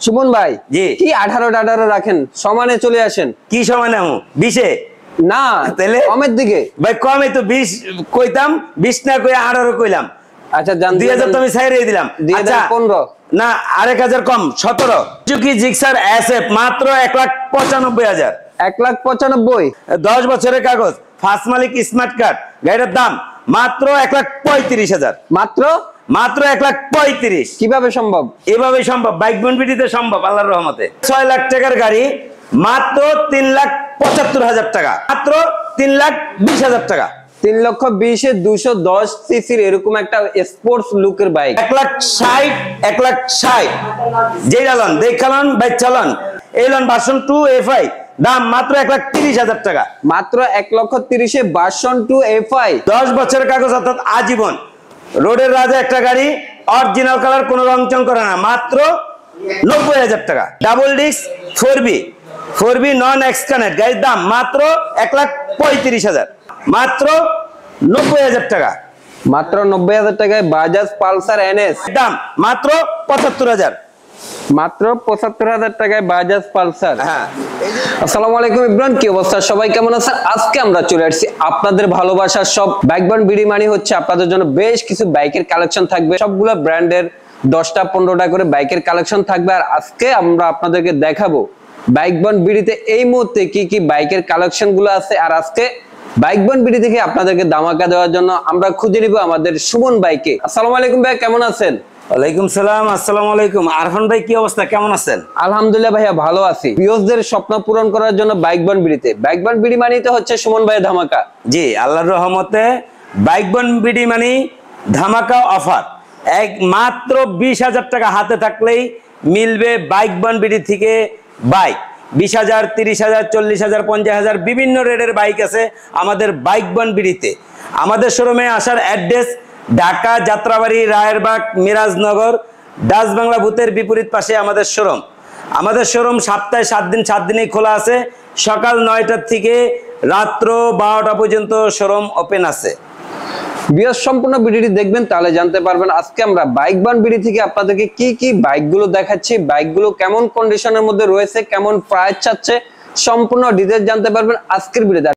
সুমন ভাই, জি কি 18 রাখেন, সমানে চলে আসেন। কি সমানে আমি 20-এ না তাহলে কমের দিকে ভাই, কমে তো 20 কইতাম, 20 না কই 18 কইলাম। আচ্ছা জান 2000 তো আমি ছাইড়ে দিলাম। আচ্ছা 15 না, 1000 কম 17। সুজুকি জিক্সার এসএফ মাত্র 1,95,000। 1,95,000 10 বছরের কাগজ, ফার্স্ট মালিক, স্মার্ট কার্ড। গাড়ির দাম মাত্র 1,35,000। মাত্র মাত্র 1,35,000। কিভাবে সম্ভব? এভাবে সম্ভব, বাইক বনবিটিতে সম্ভব আল্লাহর রহমতে। 6 লাখ টাকার গাড়ি মাত্র 3,75,000 টাকা, মাত্র 3,20,000 টাকা। 3,20,000 210 সিসির এরকম একটা স্পোর্টস লুকের বাইক 1,60,000, 1,60,000 যেই লালন দেখালন বাইক চালান। এই লন ভার্সন 2 এফআই, দাম মাত্র 1,30,000 টাকা। মাত্র 1,30,000 ভার্সন 2 এফআই, 10 বছরের কাগজ, অর্থাৎ আজীবন। রোডের রাজা একটা গাড়ি, অরিজিনাল কালার, কোনো রং চং করে না, মাত্র 90,000 টাকা। ডাবল ডিস্ক 4B নন এক্সকানেক্ট, গাড়ির দাম মাত্র 1,35,000, মাত্র 90,000 টাকা। মাত্র 90,000 টাকায় বাজাজ পালসার এনএস, দাম মাত্র 75,000, মাত্র 75,000 টাকায় বাজাজ পালসার। হ্যাঁ। আসসালামু আলাইকুম ইব্রাহিম, কি অবস্থা, সবাই কেমন আছেন? আজকে আমরা চলে আসছি আপনাদের ভালোবাসার সব বাইক বন বিডি মানি হচ্ছে আপনাদের জন্য বেশ কিছু বাইকের কালেকশন থাকবে, সবগুলো ব্র্যান্ডের 10টা 15টা করে বাইকের কালেকশন থাকবে। আর আজকে আমরা আপনাদেরকে দেখাবো বাইক বন বিডিতে এই মুহূর্তে কি কি বাইকের কালেকশন গুলো আছে। আর আজকে বাইক বন বিডি থেকে আপনাদেরকে ধামাকা দেওয়ার জন্য আমরা খুঁজে নিব আমাদের সুমন ভাইকে। আসসালামু আলাইকুম ভাই, কেমন আছেন? ওয়ালাইকুম সালাম, আসসালামু আলাইকুম। আরফান ভাই, কি অবস্থা, কেমন আছেন? আলহামদুলিল্লাহ ভাইয়া, ভালো আছি। ভিউয়ারদের স্বপ্ন পূরণ করার জন্য বাইক বন বিডিতে, বাইক বন বিডি মানিতে হচ্ছে সুমন ভাইয়ের ধামাকা। জি, আল্লাহর রহমতে বাইক বন বিডি মানি ধামাকা অফার। এক মাত্র 20,000 টাকা হাতে থাকলেই মিলবে বাইক বন বিডি থেকে বাইক। 20,000, 30,000, 40,000, 50,000 বিভিন্ন রেটের বাইক আছে আমাদের বাইক বন বিডিতে। আমাদের শোরুমে আসার অ্যাড্রেস ঢাকা যাত্রাবাড়ি, রায়েরবাগ, মিরাজনগর, ডাচ বাংলা বুথের বিপরীত পাশে আমাদের শোরুম। আমাদের শোরুম সপ্তাহে 7 দিন 7 দিনই খোলা আছে। সকাল 9টা থেকে রাত্র 12টা পর্যন্ত শোরুম ওপেন আছে। ভিউয়ার সম্পূর্ণ ভিডিওটি দেখবেন, তাহলে জানতে পারবেন আজকে আমরা বাইক বন বিডি থেকে আপনাদেরকে কি কি বাইকগুলো দেখাচ্ছি, বাইকগুলো কেমন কন্ডিশনের মধ্যে রয়েছে, কেমন প্রাইস চাচ্ছে, সম্পূর্ণ ডিটেইলস জানতে পারবেন আজকের ভিডিওতে।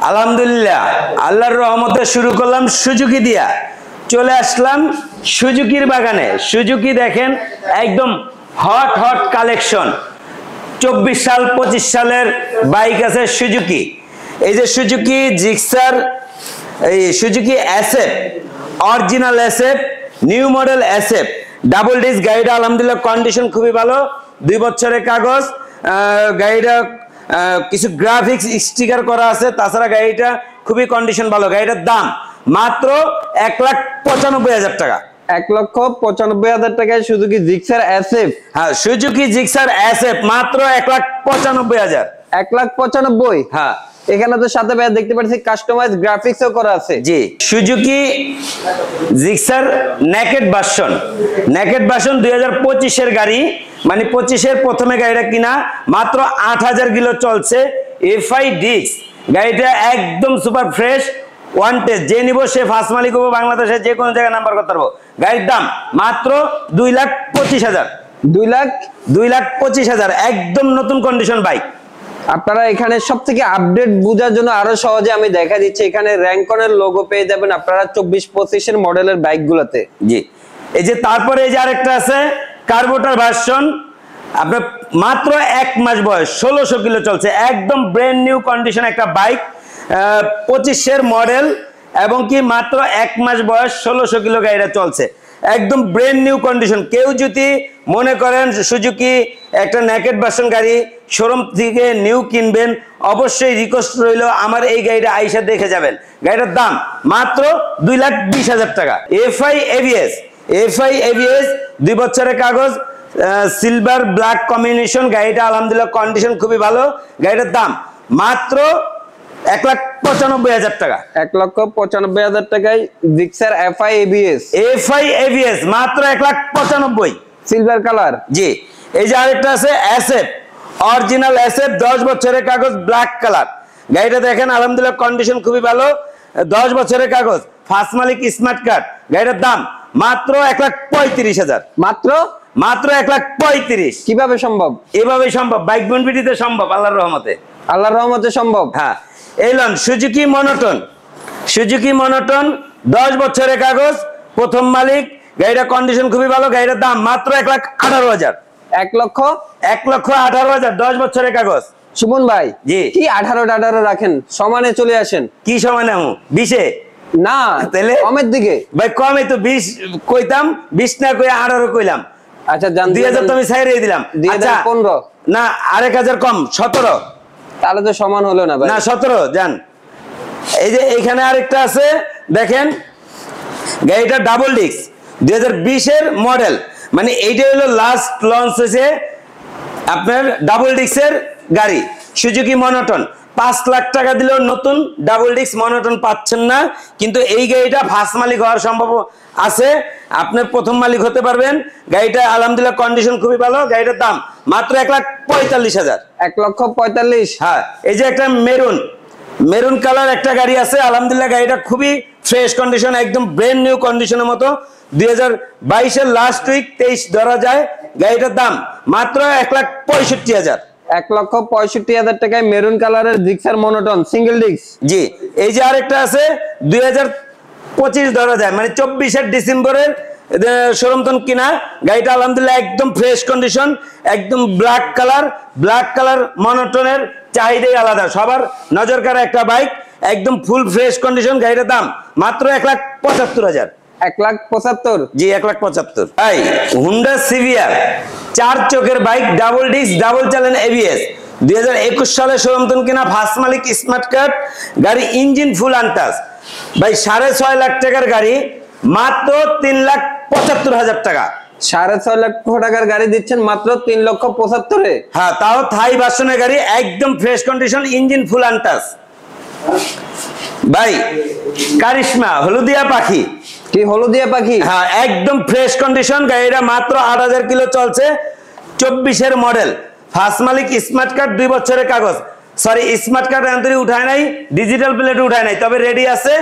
আলহামদুলিল্লাহ, আল্লাহর রহমতে শুরু করলাম সুজুকি দিয়া। চলে আসলাম সুজুকির বাগানে। সুজুকি দেখেন একদম হট হট কালেকশন। 24 সাল 25 সালের বাইক আছে সুজুকি। এই যে সুজুকি জিক্সার, এই Suzuki SF, original SF, new model SF, double disc. গাড়িটা আলহামদুলিল্লাহ কন্ডিশন খুবই ভালো, 2 বছরের কাগজ। গাড়িটা কিছু গ্রাফিক্স স্টিকার করা আছে, তাছাড়া গাড়িটা খুবই কন্ডিশন ভালো। গাড়িটার দাম মাত্র 1,95,000 টাকা। 1,95,000 টাকায় সুজুকি জিক্সার এসএফ। হ্যাঁ, সুজুকি জিক্সার এসএফ মাত্র 1,95,000। 1,95,000। হ্যাঁ, এখানে তো সাথে ভাই দেখতে পাচ্ছি কাস্টমাইজ গ্রাফিক্সও করা আছে। জি, Suzuki Gixxer naked version. Naked version 2025 এর গাড়ি, মানে 25 এর প্রথমে গাড়িটা কিনা, মাত্র 8,000 কিলো চলছে। এফআই ডিস্ক, গাড়িটা একদম সুপার ফ্রেশ, ওয়ান টেস্ট। যে নিব সে ফার্স্ট মালিক হবো, বাংলাদেশের যে কোনো জায়গায় নাম্বার করতে পারবো। গাড়ির দাম মাত্র 2,25,000। 2,25,000, একদম নতুন কন্ডিশন বাইক। আপনারা এখানে সবথেকে আপডেট বোঝার জন্য আরো সহজে আমি দেখা দিচ্ছি, এখানে র্যাঙ্কনের লোগো পেয়ে যাবেন আপনারা 24-25 এর মডেলের বাইকগুলোতে। জি, এই যে তারপরে এই যে আরেকটা আছে কার্বোটার ভার্সন, আপনার মাত্র 1 মাস বয়স, 1600 কিলো চলছে, একদম ব্র্যান্ড নিউ কন্ডিশন একটা বাইক। 25 এর মডেল এবং কি মাত্র 1 মাস বয়স, 1600 কিলো গাড়িটা চলছে, একদম ব্র্যান্ড নিউ কন্ডিশন। কেউ যদি মনে করেন সুজুকি একটা নেকেড ভার্সন গাড়ি শোরুম থেকে নিউ কিনবেন, অবশ্যই রিকোয়েস্ট রইল আমার এই গাড়িটা আইসা দেখে যাবেন। গাড়িটার দাম মাত্র 2,20,000 টাকা। এফআই এভিএস, 2 বছরের কাগজ, সিলভার ব্ল্যাক কম্বিনেশন। গাড়িটা আলহামদুলিল্লাহ কন্ডিশন খুবই ভালো। গাড়িটার দাম মাত্র 1,95,000 টাকা। 1,95,000 টাকায় জিক্সার এফআই এবিএস মাত্র 1,95,000, সিলভার কালার। জি, এই যে আরেকটা আছে এসএফ, অরিজিনাল এসএফ, 10 বছরের কাগজ, ব্ল্যাক কালার। গাড়িটা দেখেন আলহামদুলিল্লাহ কন্ডিশন খুবই ভালো, 10 বছরের কাগজ, ফার্স্ট মালিক, স্মার্ট কার্ড। গাড়িটার দাম মাত্র 1,35,000। মাত্র মাত্র 1,35,000। কিভাবে সম্ভব? এভাবে সম্ভব, বাইক বনবিটিতে সম্ভব আল্লাহর রহমতে। আল্লাহর রহমতে সম্ভব। হ্যাঁ, Elon Suzuki monotone. Suzuki monotone 10 বছরের কাগজ, প্রথম মালিক, গাড়িটা কন্ডিশন খুবই ভালো। গাড়িটার দাম মাত্র 1,18,000। 1,18,000। 10 বছরের কাগজ। সুমন ভাই, জি। কি 18 রাখেন? সমানে চলে আসেন। কি সমানে? 20-এ না, তাহলে কমের দিকে। ভাই কমে তো 20 কইতাম, 20 না কই 18 কইলাম। আচ্ছা জান, 2000 তো আমি ছাইড়ে দিলাম। আচ্ছা 15। না, 1,000 কম, 17। তাহলে তো সমান হলো না ভাই। না 17 জান। এই যে এখানে আরেকটা আছে দেখেন, গাড়িটা ডাবল ডিস্ক, 2020-এর মডেল, মানে এইটা হলো লাস্ট লঞ্চ হয়েছে আপনার ডাবল ডিস্কের গাড়ি, সুজুকি মনোটন। 5 লাখ টাকা দিলেও নতুন ডাবল ডিস্ক মনোটন পাচ্ছেন না, কিন্তু এই গাড়িটা ফার্স্ট মালিক হওয়ার সম্ভব আছে, আপনার প্রথম মালিক হতে পারবেন। গাড়িটা আলহামদুলিল্লাহ কন্ডিশন খুবই ভালো। গাড়িটার দাম মাত্র 1,45,000। 1,45,000। হ্যাঁ, এই যে একটা মেরুন কালার একটা গাড়ি আছে, আলহামদুলিল্লাহ গাড়িটা খুবই ফ্রেশ কন্ডিশন, একদম ব্র্যান্ড নিউ কন্ডিশনের মতো। 2022-এর লাস্ট উইক 23 ধরা যায়। গাড়িটার দাম মাত্র 1,65,000। 1,65,000 টাকায় মেরুন কালারের জিক্সার মনোটন সিঙ্গেল ডিস্ক। জি। এই যে আরেকটা আছে 2025 ধরা যায়, মানে 24-এর ডিসেম্বরের শোরুমতন কিনা। গাড়িটা আলহামদুলিল্লাহ একদম ফ্রেশ কন্ডিশন, একদম ব্ল্যাক কালার মনোটনের চাহিদাই আলাদা, সবার নজর কাড়া একটা বাইক, একদম ফুল ফ্রেশ কন্ডিশন। গাড়িটার দাম মাত্র 1,75,000। 1,75,000। জি 1,75,000। ভাই হুন্ডা সিভিয়ার 4 চোখের bike, double disc, double channel ABS, 2021 সালে শোরুমতন কিনা, ফার্স্ট মালিক, স্মার্ট কার্ড, গাড়ি ইঞ্জিন ফুল আনটাচ। ভাই 6.5 লাখ টাকার গাড়ি মাত্র 3,75,000 টাকা। 6.5 লক্ষ টাকার গাড়ি দিচ্ছেন মাত্র 3,75,000-এ। হ্যাঁ, তাও থাই ভার্সনের গাড়ি, একদম ফ্রেশ কন্ডিশন, ইঞ্জিন ফুল আনটাচ। ভাই কারিশমা হলুদিয়া পাখি। কি হলুদিয়া পাখি? হ্যাঁ, একদম ফ্রেশ কন্ডিশন। গাড়িটা মাত্র 8,000 কিলো চলছে, 24-এর মডেল, ফার্স্ট মালিক, স্মার্ট কার্ড, 2 বছরের কাগজ। সরি, স্মার্ট কার্ড এন্ট্রি উঠায় নাই, ডিজিটাল প্লেট উঠায় নাই, তবে রেডি আছে।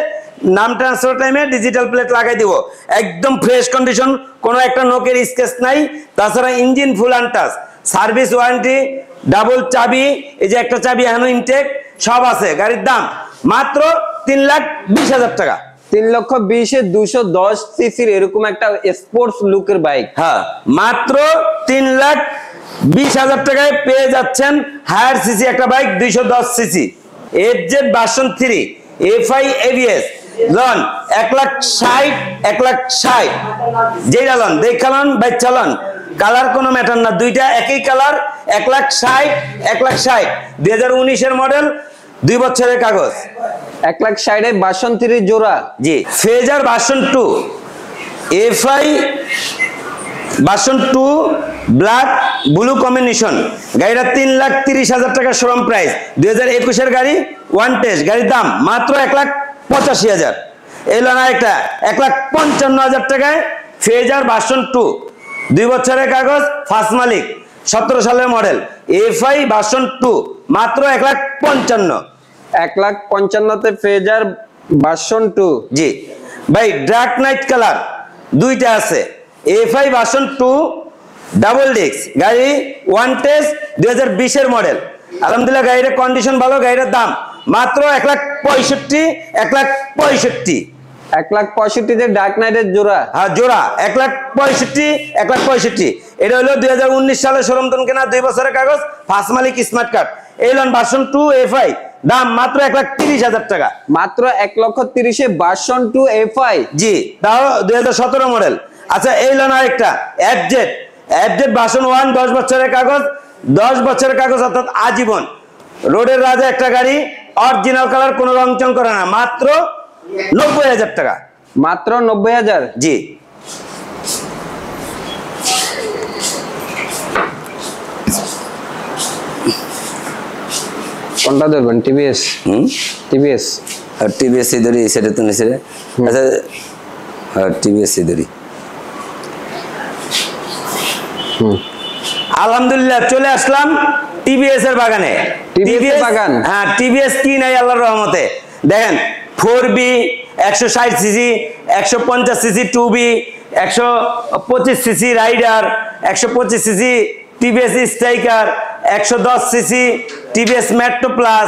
নাম ট্রান্সফার টাইমে ডিজিটাল প্লেট লাগাই দিব। একদম ফ্রেশ কন্ডিশন, কোনো একটা নোকের স্কেচ নাই। তাছাড়া ইঞ্জিন ফুল আনটাচ, সার্ভিস ওয়ারেন্টি, ডাবল চাবি, এই যে একটা চাবি এখনো ইনটেক, সব আছে। গাড়ির দাম মাত্র 3,20,000 টাকা। 3,20,000-এ 210 সিসির এরকম একটা স্পোর্টস লুকের বাইক। হ্যাঁ, মাত্র 3,20,000 টাকায় পেয়ে যাচ্ছেন হায়ার সিসি একটা bike, 210 CC, FZ version 3, FI ABS, লন 1,60,000 যেটা লন দেখালন বাই চালান, কালার কোনো ম্যাটার না, দুইটা একই কালার। 1,60,000 2019-এর মডেল, 2 বছরের কাগজ। 1,60,000-এ ভার্সন 3 জোড়া। জি। Fazer version 2, FI version 2 black blue combination. গাড়িটা 3,30,000 টাকা শোরুম প্রাইস, 2021-এর গাড়ি, ওয়ান টেস্ট। গাড়ির দাম মাত্র 1,85,000। এলো না একটা 1,55,000 টাকায় ফেজার ভার্সন 2, 2 বছরের কাগজ, ফার্স্ট মালিক, 17 সালের মডেল, FI ভার্সন 2, মাত্র 1,55,000। 1,55,000-তে ফেজার ভার্সন 2। জি ভাই, ডার্ক নাইট কালার দুইটা আছে, FI ভার্সন 2, ডাবল ডিস্ক, গাড়ি ওয়ান টেস্ট, 2020-এর মডেল। আলহামদুলিল্লাহ গাড়ির কন্ডিশন ভালো। গাড়ির দাম মাত্র 1,65,000। 1,65,000-তে ডার্ক নাইটের জোড়া। হ্যাঁ, জোড়া 1,65,000। এটা হলো 2019 সালে শোরুমতন কেনা, 2 বছরের কাগজ, ফার্স্ট মালিক, স্মার্ট কার্ড। এলন ভার্সন 2 FI, দাম মাত্র 1,30,000 টাকা। মাত্র 1,30,000-এ ভার্সন 2 FI। জি, তাও 2017 মডেল। আচ্ছা, এই লোন আরেকটা FZ ভার্সন 1, 10 বছরের কাগজ, 10 বছরের কাগজ অর্থাৎ আজীবন, রোডের রাজা একটা গাড়ি, অরিজিনাল কালার, কোনো রংচং করে না, মাত্র 90,000 টাকা। মাত্র 90,000। জি। কোনটা ধরবেন? TVS। TVS আর TVS ধরি, সেটা তো নিচে। আচ্ছা, আর TVS ধরি। আলহামদুলিল্লাহ চলে আসলাম TVS এর বাগানে। টিভিএস বাগান। হ্যাঁ, টিভিএস কি নাই আল্লাহর রহমতে। দেখেন 4B 160 CC, 150 CC 2B, 125 CC Rider, 125 CC TVS Striker, 110 CC TVS Metro Plus,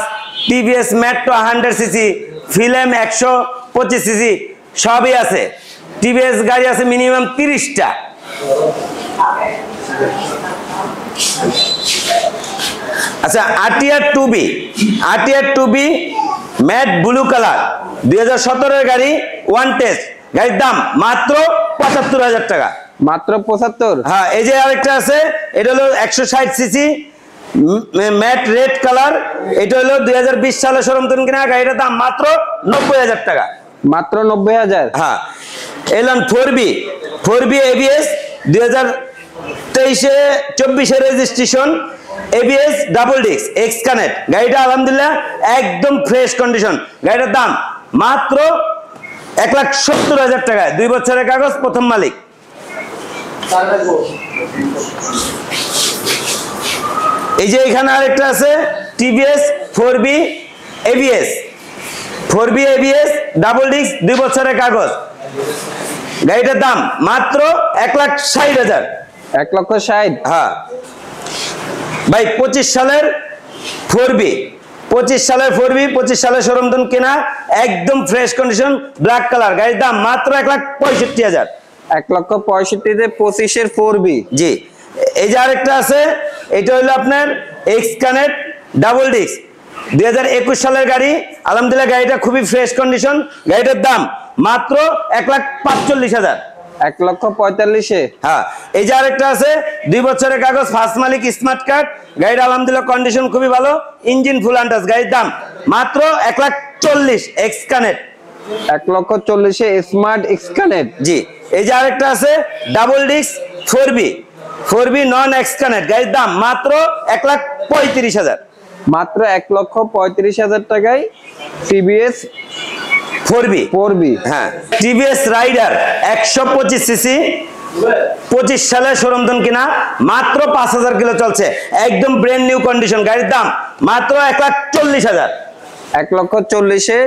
TVS Metro 100 CC, ফিল্ম 125 সিসি সবই আছে। টিভিএস গাড়ি আছে মিনিমাম 30টা। আচ্ছা, RTR 2B matte blue colour 2017 এর গাড়ি, ওয়ান টেস্ট, গাড়ির দাম মাত্র 75,000 টাকা। মাত্র 75। হ্যাঁ, এই যে আরেকটা আছে, এটা হলো 160 সিসি ম্যাট রেড কালার, এটা হলো 2020 সালে শোরুম থেকে কিনা, গাড়িটার দাম মাত্র 90,000 টাকা। মাত্র 90,000। হ্যাঁ, Elon 4B ABS 2023-24 registration, ABS double disc x connect, গাড়িটা আলহামদুলিল্লাহ একদম ফ্রেশ কন্ডিশন। গাড়িটার দাম মাত্র 1,70,000 টাকা, 2 বছরের কাগজ, প্রথম মালিক। এই যে এখানে আরেকটা আছে TVS 4B ABS double disc, 2 বছরের কাগজ, গাড়িটার দাম মাত্র 1,60,000। 1,60,000। হ্যাঁ ভাই, 25 সালের 4B 25 সালের শোরুম থেকে কেনা, একদম ফ্রেশ কন্ডিশন, ব্ল্যাক কালার, গাড়ির দাম মাত্র 1,65,000। 1,65,000 তে 25-এর 4B। জি, এই যে আরেকটা আছে, এটা হলো আপনার এক্স কানেক্ট ডাবল ডিস্ক 2021 সালের গাড়ি, আলহামদুলিল্লাহ গাড়িটা খুবই ফ্রেশ কন্ডিশন, গাড়িটার দাম মাত্র 1,45,000। 1,45,000। হ্যাঁ, এই যে আরেকটা আছে, 2 বছরের কাগজ, ফার্স্ট মালিক, স্মার্ট কার্ড, গাড়িটা আলহামদুলিল্লাহ কন্ডিশন খুবই ভালো, ইঞ্জিন ফুল আন্টাস, গাড়ির দাম মাত্র 1,40,000 X connect. 1,40,000 smart X connect. জি, এই যে আরেকটা আছে double disc 4B non X connect, গাড়ির দাম মাত্র 1,35,000। মাত্র 1,35,000 টাকায় টিভিএস 4B। হ্যাঁ, টিভিএস রাইডার 125 সিসি 25 সালে শোরুম থেকে কিনা, মাত্র 5,000 কিলো চলছে, একদম ব্র্যান্ড নিউ কন্ডিশন, গাড়ির দাম মাত্র 1,40,000। 1,40,000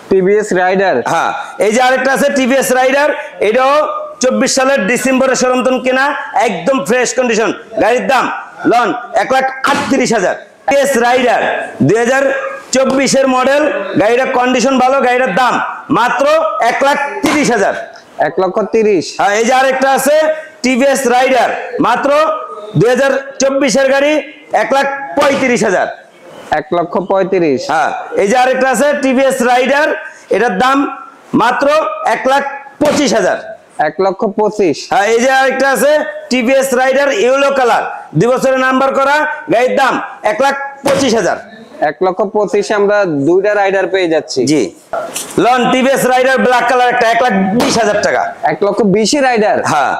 টিভিএস রাইডার। হ্যাঁ, এই যে আরেকটা আছে টিভিএস রাইডার, এটাও 24 সালের ডিসেম্বরের শোরুম থেকে কেনা, একদম ফ্রেশ কন্ডিশন, গাড়ির দাম লন 1,38,000। টিভিএস রাইডার 2024 মডেল, গাড়িটার কন্ডিশন ভালো, গাড়িটার দাম মাত্র 1,30,000। 1,30,000। হ্যাঁ, এই যে আরেকটা আছে টিভিএস রাইডার, মাত্র 2024 গাড়ি, 1,35,000। 1,35,000। হ্যাঁ, এই যে আরেকটা আছে টিভিএস রাইডার, এটার দাম মাত্র 1,25,000। 1,25,000। হ্যাঁ, এই যে আরেকটা আছে টিভিএস রাইডার ইয়েলো কালার, 2 বছরের নাম্বার করা, গাড়ির দাম 1,25,000। 1,25,000 আমরা দুইটা রাইডার পেয়ে যাচ্ছি। জি, লন টিভিএস রাইডার ব্ল্যাক কালার, একটা 1,20,000 টাকা। 1,20,000 রাইডার। হ্যাঁ,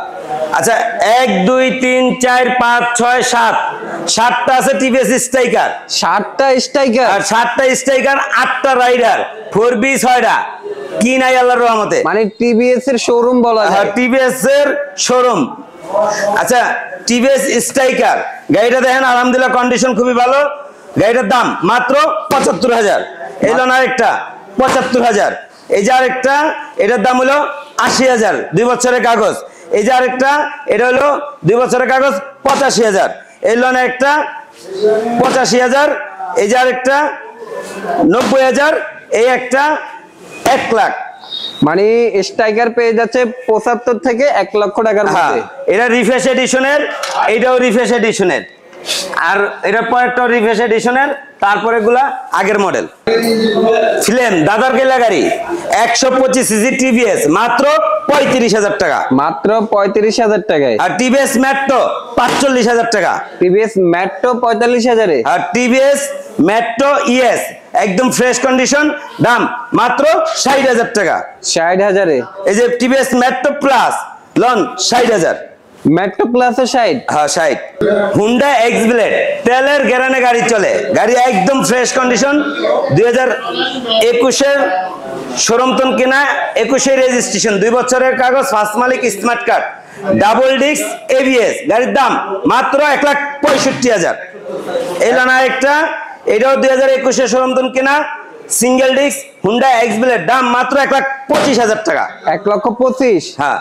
আচ্ছা, 1 2 3 4 5 6 7 7টা আছে টিভিএস স্ট্রাইকার, 7টা স্ট্রাইকার। আর 7টা স্ট্রাইকার, 8টা রাইডার, 4B 6টা, কি নাই আল্লাহর রহমতে, মানে টিভিএস এর শোরুম বলা যায়। টিভিএস এর শোরুম। আচ্ছা, টিভিএস স্ট্রাইকার গাড়িটা দেখেন আলহামদুলিল্লাহ কন্ডিশন খুবই ভালো, গাড়িটার দাম মাত্র 75,000। এলো না একটা 75,000। এই যে আরেকটা, এটার দাম হলো 80,000, 2 বছরের কাগজ। এই যে আরেকটা, এটা হলো 2 বছরের কাগজ, 85,000। এলো না একটা 85,000। এই যে আরেকটা 90,000। এই একটা 1 লাখ। মানে স্ট্রাইকার পেয়ে যাচ্ছে 75 থেকে 1 লক্ষ টাকার মধ্যে। এটা রিফ্রেশ এডিশনের, এটাও রিফ্রেশ এডিশনের, আর এটার পরেরটাও রিফ্রেশ এডিশনের, তারপরে গুলা আগের মডেল। ফিল্ম দাদার কেলা গাড়ি 125 সিসি টিভিএস, মাত্র 35,000 টাকা। মাত্র 35,000 টাকায়। আর টিভিএস মেট্রো 45,000 টাকা। টিভিএস মেট্রো 45,000 এ। আর টিভিএস মেট্রো ইএস একদম ফ্রেশ কন্ডিশন, দাম মাত্র 60,000 টাকা। 60,000 এ। এই যে TVS Metro plus loan 60,000। Metro plus 60। হ্যাঁ, 60। হুন্ডা এক্স ব্লেড তেলের গ্যারানে গাড়ি চলে, গাড়ি একদম ফ্রেশ কন্ডিশন, 2021 শোরুম থেকে কেনা, 21 রেজিস্ট্রেশন, 2 বছরের কাগজ, ফার্স্ট মালিক, smart card, double disc ABS, গাড়ির দাম মাত্র 1,65,000। এলো না একটা এটাও 2021 শোরুম কেনা single disc Honda x blade, দাম মাত্র 1,25,000 টাকা। 1,25,000। হ্যাঁ,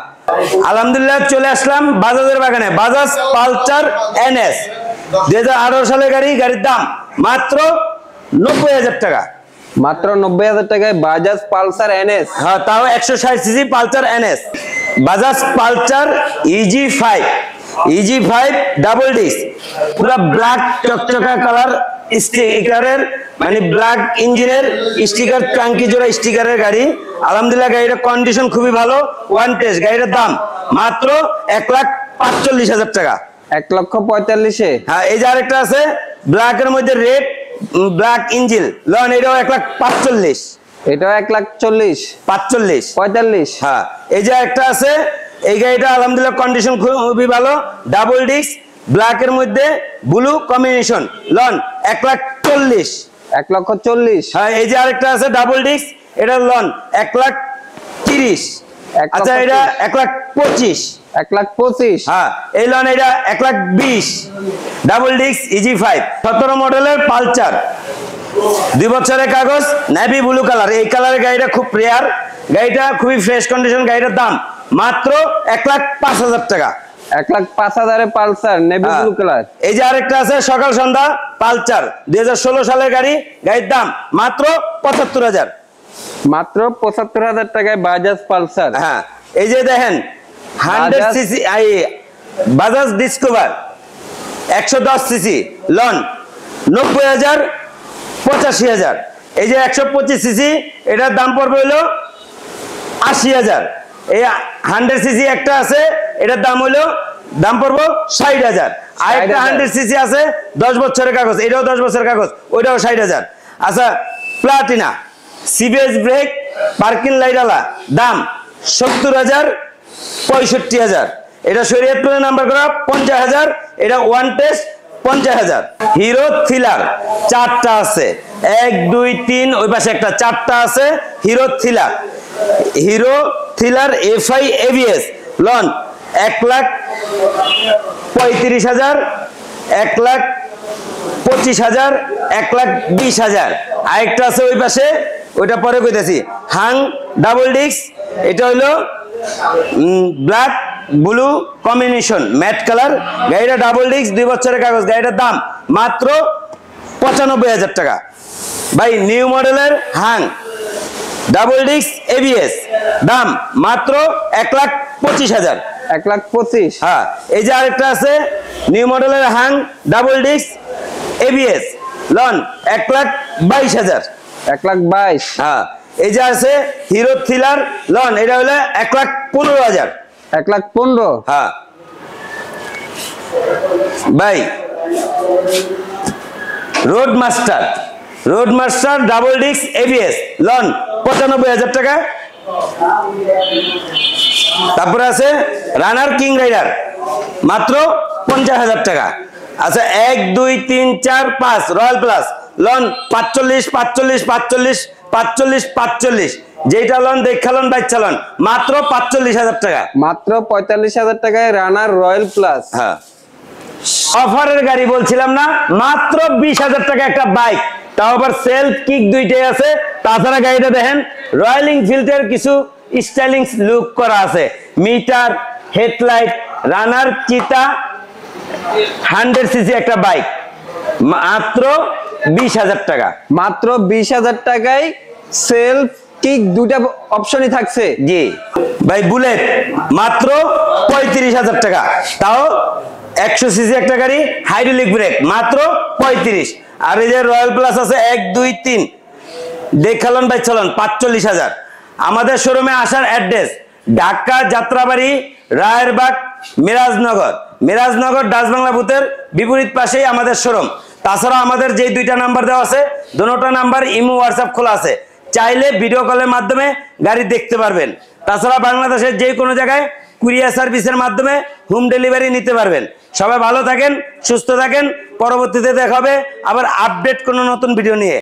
আলহামদুলিল্লাহ চলে আসলাম বাজাজের বাগানে। বাজাজ পালসার এনএস 2018 সালের গাড়ি, গাড়ির দাম মাত্র 90,000 টাকা। মাত্র 90,000 টাকায় বাজাজ পালসার এনএস। হ্যাঁ, তাও 160 CC Pulsar NS. Bajaj Pulsar EG5 double disc, পুরো ব্ল্যাক চকচকা কালার স্টিকারের, মানে ব্ল্যাক ইঞ্জিনের স্টিকার, টাঙ্কি জোড়া স্টিকারের গাড়ি। আলহামদুলিল্লাহ গাড়িটার কন্ডিশন খুবই ভালো, ওয়ান টেস্ট। গাড়িটার দাম মাত্র 1,45,000 টাকা। 1,45,000-এ। হ্যাঁ, এই যে আরেকটা আছে ব্ল্যাকের মধ্যে রেড ব্ল্যাক ইঞ্জিন লন, এটাও 1,45,000। এটাও 1,40,000। 45। হ্যাঁ, এই যে একটা আছে, এই গাড়িটা আলহামদুলিল্লাহ কন্ডিশন খুবই ভালো, ডাবল ডিস্ক ব্ল্যাকের মধ্যে ব্লু কম্বিনেশন, লন 1,40,000। 1,40,000। হ্যাঁ, এই যে আরেকটা আছে ডাবল ডিস্ক, এটা লন 1,30,000। আচ্ছা, এটা 1,25,000। 1,25,000। হ্যাঁ, এই লন এটা 1,20,000। ডাবল ডিস্ক EG5 17 মডেলের পালসার, 2 বছরের কাগজ, নেভি ব্লু কালার। এই কালারের গাড়িটা খুব রেয়ার, গাড়িটা খুবই ফ্রেশ কন্ডিশন। গাড়িটার দাম মাত্র 1,05,000 টাকা। 1,05,000-এ পালসার নেভি ব্লু কালার। এই যে আরেকটা আছে সকাল সন্ধ্যা পালসার, 2016 সালের গাড়ি, গাড়ির দাম মাত্র 75,000। মাত্র 75,000 টাকায় বাজাজ পালসার। হ্যাঁ, এই যে দেখেন 100 সিসি বাজাজ ডিসকভার 110 সিসি, লন 90,000 85,000। এই যে 125 সিসি, এটার দাম পড়বে হলো 80,000। এই 100 সিসি একটা আছে, এটার দাম পড়বো 60,000। আর একটা 100 সিসি আছে 10 বছরের কাগজ, এটাও 10 বছরের কাগজ, ওইটাও 60,000। আচ্ছা, প্লাটিনা সিবিএস ব্রেক পার্কিং লাইটওয়ালা, দাম 70,000 65,000। এটা শরীয়তপুরে নাম্বার করা 50,000। এটা ওয়ান টেস্ট 50,000। হিরো থ্রিলার 4টা আছে, 1 2 3, ওই পাশে একটা 4টা আছে। হিরো থ্রিলার FI ABS, লন 1,35,000, 1,25,000, 1,20,000। আরেকটা আছে ওই পাশে, ওইটা পরে কইতেছি। হাং ডাবল ডিস্ক, এটা হইলো black blue combination matte colour. গাড়িটা ডাবল ডিস্ক, 2 বছরের কাগজ। গাড়িটার দাম মাত্র 95,000 টাকা। ভাই, নিউ মডেলের হাং ডাবল ডিস্ক ABS, দাম মাত্র 1,25,000। 1,25,000। হ্যাঁ, এই যে আরেকটা আছে নিউ মডেলের Hang double disc ABS, loan 1,22,000। 1,22,000। হ্যাঁ, এই যে আছে হিরো থ্রিলার, লন এটা হলো 1,15,000। 1,15,000। হ্যাঁ ভাই, Road Master double disc ABS, লন 95,000 টাকা। তারপরে আছে রানার কিং রাইডার, মাত্র 50,000 টাকা। আচ্ছা, 1 2 3 4 5 রয়্যাল প্লাস, লন 45,45,45,45,45। যেটা লন দেখালন বাইচালন, মাত্র 45,000 টাকা। মাত্র 45,000 টাকায় রানার রয়্যাল প্লাস। হ্যাঁ, অফারের গাড়ি বলছিলাম না, মাত্র 20,000 টাকা একটা বাইক, তাও আবার সেলফ কিক দুইটাই আছে। তাছাড়া গাড়িটা দেখেন রয়্যাল এনফিল্ডের কিছু স্টাইলিং লুক করা আছে, মিটার, হেডলাইট, রানার চিতা, 100 সিসি একটা বাইক, মাত্র 20,000 টাকা। মাত্র 20,000 টাকায় সেলফ কিক দুইটা অপশনই থাকছে। জি ভাই, বুলেট মাত্র 35,000 টাকা, তাও 100 সিসি একটা গাড়ি, হাইড্রোলিক ব্রেক, মাত্র 35। আর এই যে রয়্যাল প্লাস আছে 1 2 3 দেখালন ভাই চলন 45,000। আমাদের শোরুমে আসার অ্যাড্রেস ঢাকা যাত্রাবাড়ি রায়েরবাগ মিরাজনগর ডাচ বাংলা বুথের বিপরীত পাশেই আমাদের শোরুম। তাছাড়া আমাদের যে 2টা নাম্বার দেওয়া আছে, দুটো নাম্বার ইমো হোয়াটসঅ্যাপ খোলা আছে, চাইলে ভিডিও কলের মাধ্যমে গাড়ি দেখতে পারবেন। তাছাড়া বাংলাদেশের যে কোনো জায়গায় কুরিয়ার সার্ভিসের মাধ্যমে হোম ডেলিভারি নিতে পারবেন। সবাই ভালো থাকেন, সুস্থ থাকেন। পরবর্তীতে দেখা হবে আবার আপডেট কোনো নতুন ভিডিও নিয়ে।